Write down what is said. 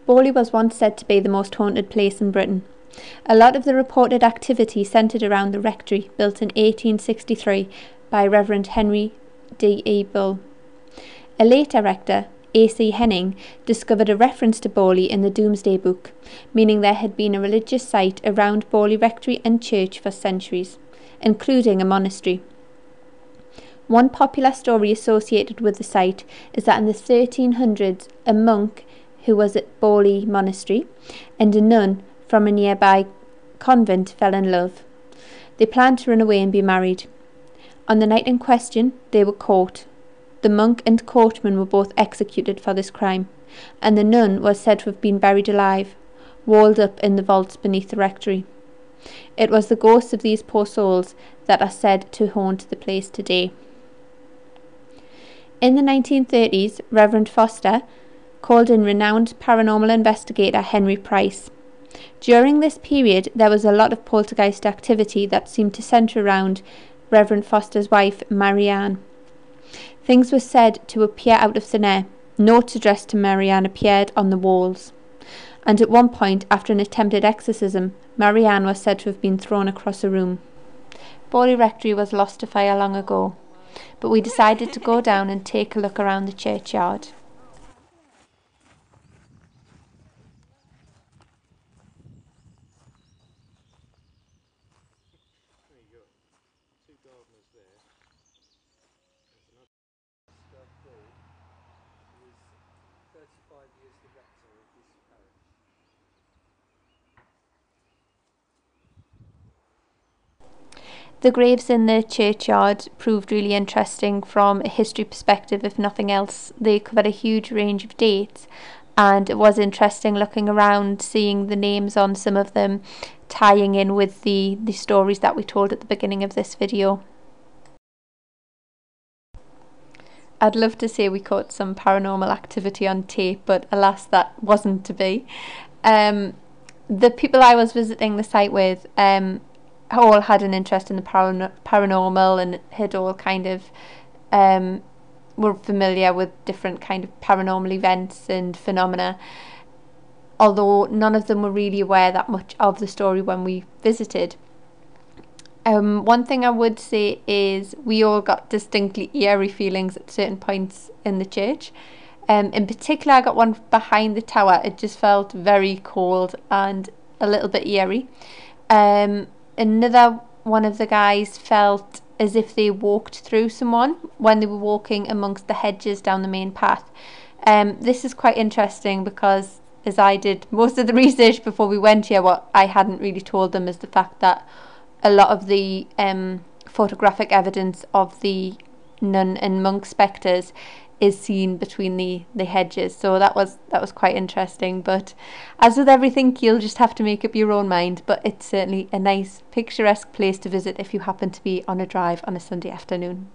Borley was once said to be the most haunted place in Britain. A lot of the reported activity centred around the rectory, built in 1863 by Reverend Henry D. E. Bull. A later rector, A. C. Henning, discovered a reference to Borley in the Domesday Book, meaning there had been a religious site around Borley Rectory and Church for centuries, including a monastery. One popular story associated with the site is that in the 1300s a monk who was at Borley Monastery and a nun from a nearby convent fell in love. They planned to run away and be married. On the night in question, they were caught. The monk and courtman were both executed for this crime, and the nun was said to have been buried alive, walled up in the vaults beneath the rectory. It was the ghosts of these poor souls that are said to haunt the place today. In the 1930s, Reverend Foster called in renowned paranormal investigator Henry Price. During this period, there was a lot of poltergeist activity that seemed to centre around Reverend Foster's wife, Marianne. Things were said to appear out of thin air. Notes addressed to Marianne appeared on the walls. And at one point, after an attempted exorcism, Marianne was said to have been thrown across a room. Borley Rectory was lost to fire long ago, but we decided to go down and take a look around the churchyard. The graves in the churchyard proved really interesting from a history perspective, if nothing else. They covered a huge range of dates, and it was interesting looking around, seeing the names on some of them, tying in with the stories that we told at the beginning of this video. I'd love to say we caught some paranormal activity on tape, but alas, that wasn't to be. The people I was visiting the site with all had an interest in the paranormal and had all kind of were familiar with different kind of paranormal events and phenomena, although none of them were really aware that much of the story when we visited. One thing I would say is we all got distinctly eerie feelings at certain points in the church. In particular, I got one behind the tower. It just felt very cold and a little bit eerie. Another one of the guys felt as if they walked through someone when they were walking amongst the hedges down the main path. This is quite interesting because, as I did most of the research before we went here, what I hadn't really told them is the fact that a lot of the photographic evidence of the nun and monk spectres is seen between the hedges, so that was quite interesting. But as with everything, you'll just have to make up your own mind, but it's certainly a nice picturesque place to visit if you happen to be on a drive on a Sunday afternoon.